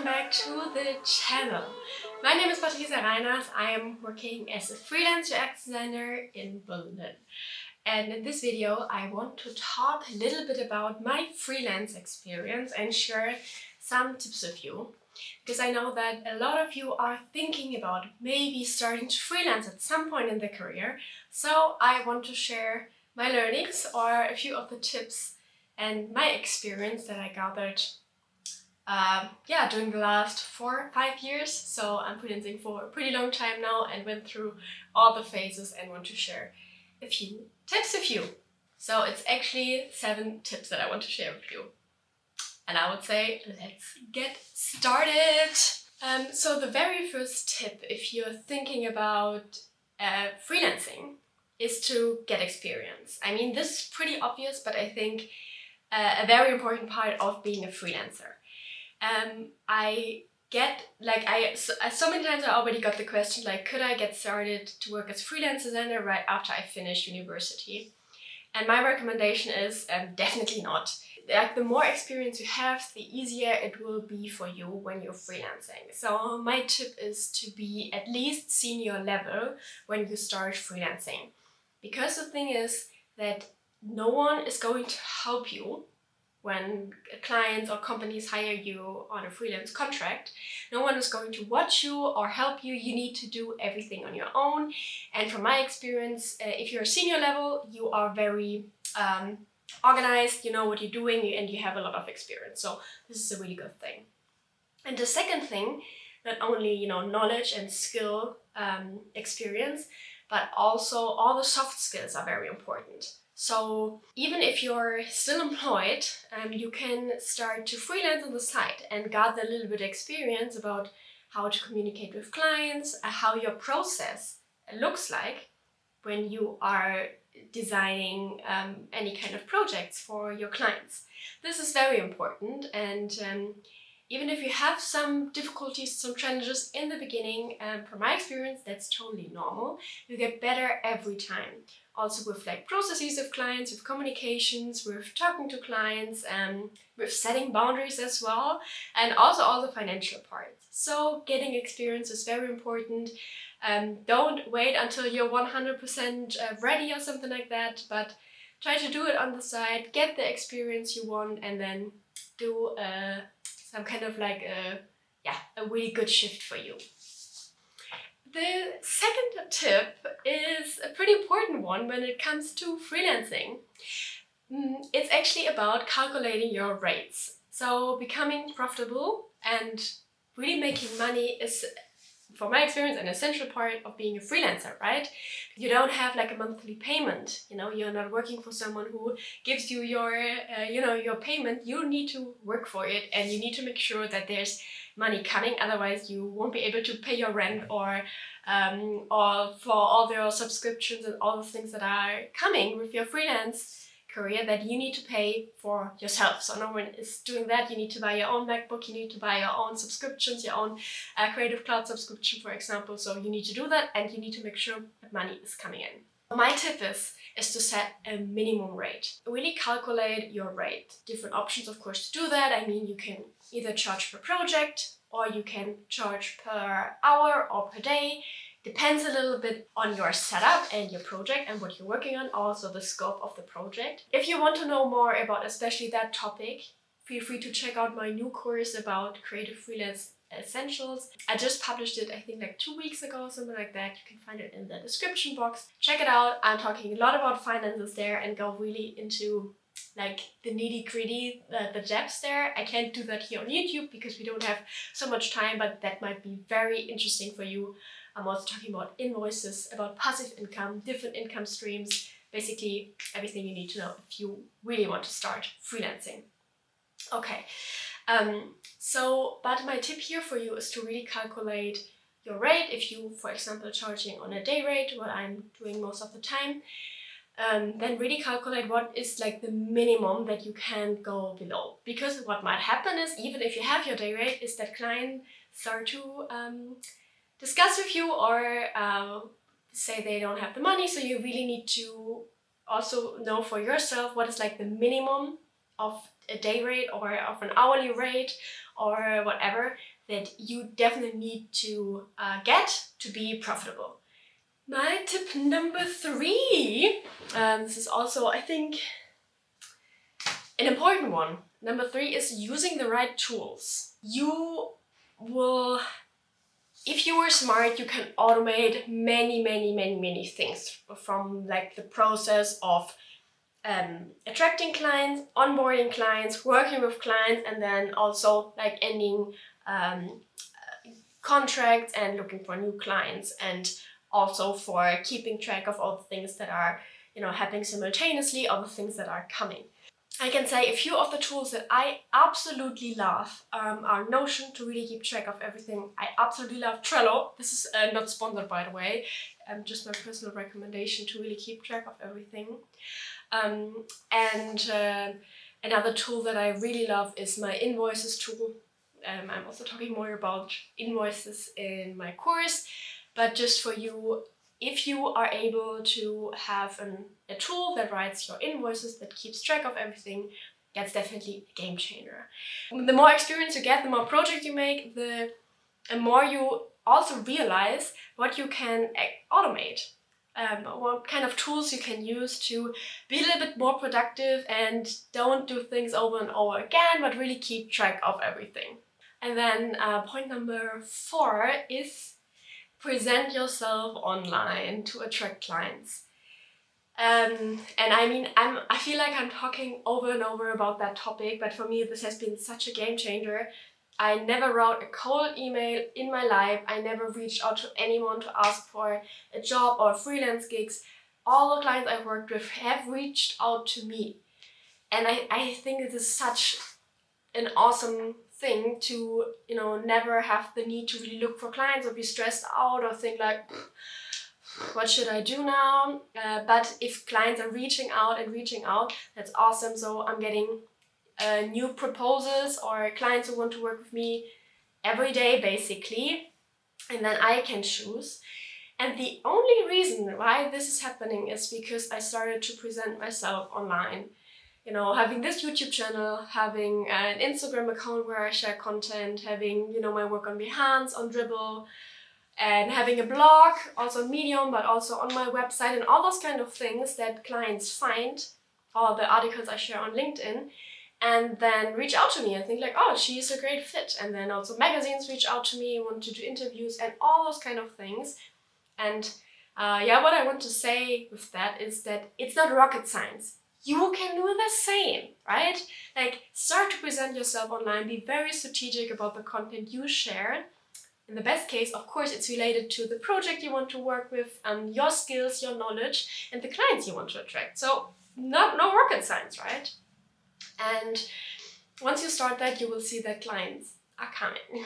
welcome back to the channel. My name is Patricia Reiners. I am working as a freelance UX designer in Berlin. And in this video, I want to talk a little bit about my freelance experience and share some tips with you. Because I know that a lot of you are thinking about maybe starting to freelance at some point in their career. So I want to share my learnings or a few of the tips and my experience that I gathered during the last 4 or 5 years. So I'm freelancing for a pretty long time now and went through all the phases and want to share a few tips with you. So it's actually 7 tips that I want to share with you. And I would say, let's get started. So the very first tip, if you're thinking about freelancing, is to get experience. I mean, this is pretty obvious, but I think a very important part of being a freelancer. So many times I already got the question, like, could I get started to work as a freelance designer right after I finished university? And my recommendation is definitely not. Like, the more experience you have, the easier it will be for you when you're freelancing. So my tip is to be at least senior level when you start freelancing. Because the thing is that no one is going to help you when clients or companies hire you on a freelance contract. No one is going to watch you or help you. You need to do everything on your own. And from my experience, if you're a senior level, you are very organized, you know what you're doing, and you have a lot of experience. So this is a really good thing. And the second thing, not only knowledge and skill, experience, but also all the soft skills are very important. So even if you're still employed, you can start to freelance on the side and gather a little bit of experience about how to communicate with clients, how your process looks like when you are designing any kind of projects for your clients. This is very important, and even if you have some difficulties, some challenges in the beginning, from my experience, that's totally normal. You get better every time. Also with processes of clients, with communications, with talking to clients, with setting boundaries as well, and also all the financial parts. So getting experience is very important. Don't wait until you're 100% ready or something like that, but try to do it on the side, get the experience you want, and then do some kind of a really good shift for you. The second tip is a pretty important one when it comes to freelancing. It's actually about calculating your rates. So becoming profitable and really making money is, for my experience, an essential part of being a freelancer, right? You don't have a monthly payment. You're not working for someone who gives you your payment. You need to work for it, and you need to make sure that there's money coming. Otherwise, you won't be able to pay your rent or for all your subscriptions and all the things that are coming with your freelance career that you need to pay for yourself. So no one is doing that. You need to buy your own MacBook, you need to buy your own subscriptions, your own Creative Cloud subscription, for example. So you need to do that, and you need to make sure that money is coming in. My tip is to set a minimum rate. Really calculate your rate. Different options, of course, to do that. I mean, you can either charge per project, or you can charge per hour or per day. Depends a little bit on your setup and your project and what you're working on, also the scope of the project. If you want to know more about especially that topic, feel free to check out my new course about creative freelance essentials. I just published it, I think 2 weeks ago, something like that. You can find it in the description box. Check it out. I'm talking a lot about finances there and go really into the nitty-gritty, the depths there. I can't do that here on YouTube because we don't have so much time, but that might be very interesting for you. I'm also talking about invoices, about passive income, different income streams, basically everything you need to know if you really want to start freelancing. Okay, but my tip here for you is to really calculate your rate. If you, for example, charging on a day rate, what I'm doing most of the time, then really calculate what is the minimum that you can go below. Because what might happen is, even if you have your day rate, is that clients start to discuss with you or say they don't have the money. So you really need to also know for yourself what is the minimum of a day rate or of an hourly rate or whatever that you definitely need to get to be profitable. My tip number 3, this is also, I think, an important one. Number 3 is using the right tools. You will, if you are smart, you can automate many things, from like the process of attracting clients, onboarding clients, working with clients, and then also like ending contracts and looking for new clients, and also for keeping track of all the things that are, happening simultaneously, all the things that are coming. I can say a few of the tools that I absolutely love are Notion, to really keep track of everything. I absolutely love Trello. This is not sponsored, by the way, just my personal recommendation to really keep track of everything. Another tool that I really love is my invoices tool. I'm also talking more about invoices in my course, but just for you, if you are able to have a tool that writes your invoices, that keeps track of everything, that's definitely a game changer. The more experience you get, the more projects you make, the more you also realize what you can automate. What kind of tools you can use to be a little bit more productive and don't do things over and over again, but really keep track of everything. And then point number 4 is present yourself online to attract clients. And I mean, I feel like I'm talking over and over about that topic, but for me this has been such a game changer. I never wrote a cold email in my life. I never reached out to anyone to ask for a job or freelance gigs. All the clients I've worked with have reached out to me. And I think it is such an awesome thing to, never have the need to really look for clients or be stressed out or think like, what should I do now? But if clients are reaching out, that's awesome. So I'm getting new proposals or clients who want to work with me every day, basically, and then I can choose. And the only reason why this is happening is because I started to present myself online. Having this YouTube channel, having an Instagram account where I share content, having, my work on Behance, on Dribbble, and having a blog, also on Medium, but also on my website, and all those kind of things that clients find, all the articles I share on LinkedIn, and then reach out to me and think like, oh, she's a great fit. And then also magazines reach out to me, want to do interviews and all those kind of things. And what I want to say with that is that it's not rocket science. You can do the same, right? Like, start to present yourself online, be very strategic about the content you share. In the best case, of course, it's related to the project you want to work with, your skills, your knowledge, and the clients you want to attract. So no rocket science, right? And once you start that, you will see that clients are coming.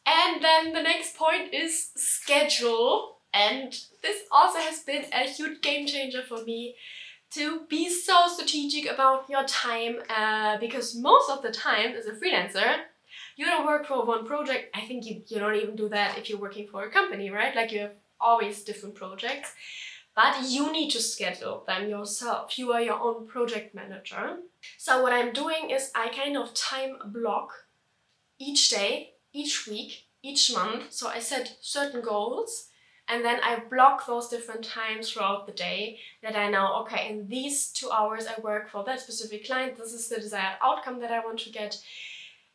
And then the next point is schedule. And this also has been a huge game changer for me, to be so strategic about your time, because most of the time as a freelancer, you don't work for one project. I think you don't even do that if you're working for a company, right? Like, you have always different projects, but you need to schedule them yourself. You are your own project manager. So what I'm doing is I kind of time block each day, each week, each month. So I set certain goals, and then I block those different times throughout the day that I know, okay, in these 2 hours I work for that specific client. This is the desired outcome that I want to get.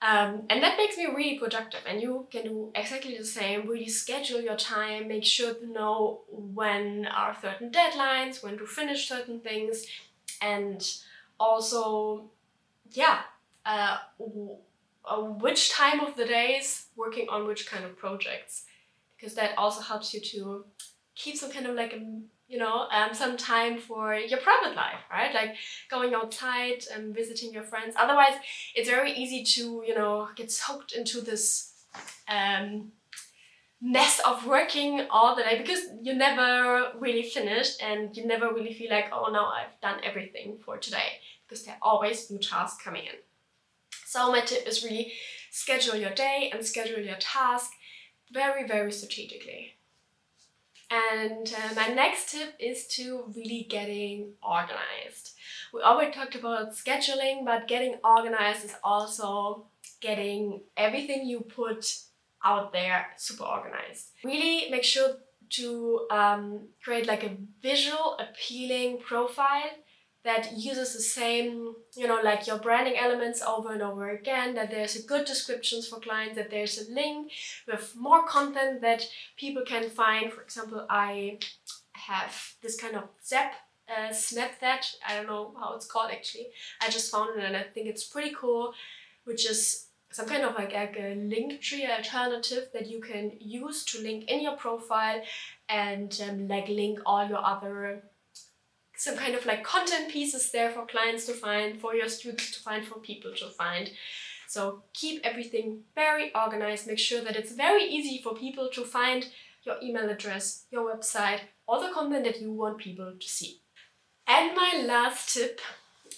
And that makes me really productive, and you can do exactly the same. Really schedule your time, make sure to know when are certain deadlines, when to finish certain things, and also, which time of the day is working on which kind of projects, because that also helps you to keep some kind of like some time for your private life, right? Like going outside and visiting your friends. Otherwise, it's very easy to, get soaked into this mess of working all the day, because you never really finished and you never really feel like, oh, now I've done everything for today, because there are always new tasks coming in. So my tip is really schedule your day and schedule your task very, very strategically. And my next tip is to really getting organized. We already talked about scheduling, but getting organized is also getting everything you put out there super organized. Really make sure to create like a visual appealing profile that uses the same, like your branding elements over and over again, that there's a good descriptions for clients, that there's a link with more content that people can find. For example, I have this kind of snap that, I don't know how it's called actually. I just found it and I think it's pretty cool, which is some kind of like a link tree alternative that you can use to link in your profile and like link all your other some kind of like content pieces there for clients to find, for your students to find, for people to find. So keep everything very organized. Make sure that it's very easy for people to find your email address, your website, all the content that you want people to see. And my last tip,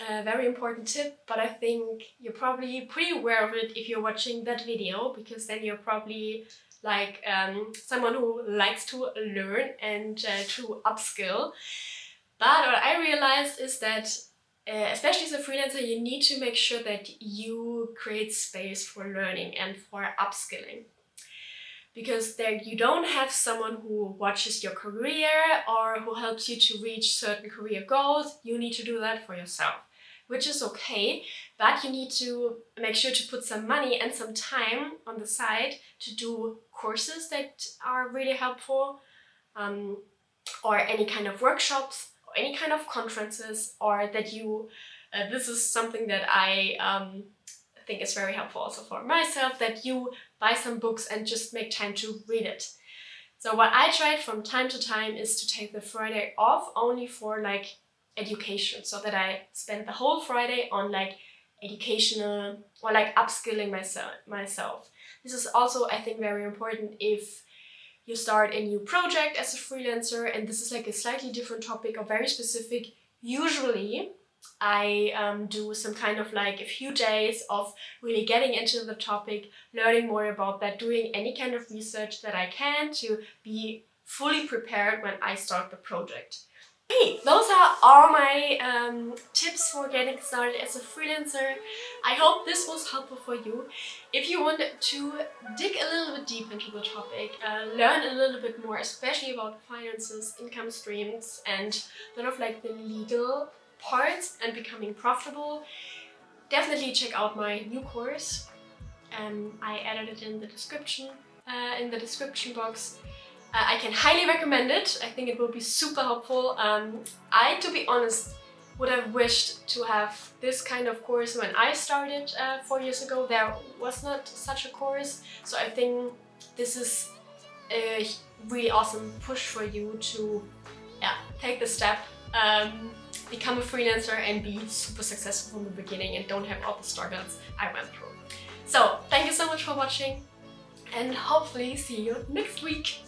a very important tip, but I think you're probably pretty aware of it if you're watching that video, because then you're probably like someone who likes to learn and to upskill. But what I realized is that, especially as a freelancer, you need to make sure that you create space for learning and for upskilling. Because there you don't have someone who watches your career or who helps you to reach certain career goals. You need to do that for yourself, which is okay, but you need to make sure to put some money and some time on the side to do courses that are really helpful, or any kind of workshops, or any kind of conferences, or that you, this is something that I think is very helpful also for myself, that you buy some books and just make time to read it. So what I tried from time to time is to take the Friday off only for like education, so that I spend the whole Friday on like educational or like upskilling myself. This is also, I think, very important if you start a new project as a freelancer, and this is like a slightly different topic or very specific. Usually I do some kind of like a few days of really getting into the topic, learning more about that, doing any kind of research that I can to be fully prepared when I start the project. Hey, those are all my tips for getting started as a freelancer. I hope this was helpful for you. If you wanted to dig a little bit deep into the topic, learn a little bit more, especially about finances, income streams, and sort of like the legal parts and becoming profitable, definitely check out my new course. I added it in the description box. I can highly recommend it. I think it will be super helpful. I, to be honest, would have wished to have this kind of course when I started 4 years ago. There was not such a course, so I think this is a really awesome push for you to take the step, become a freelancer and be super successful from the beginning and don't have all the struggles I went through. So thank you so much for watching, and hopefully see you next week.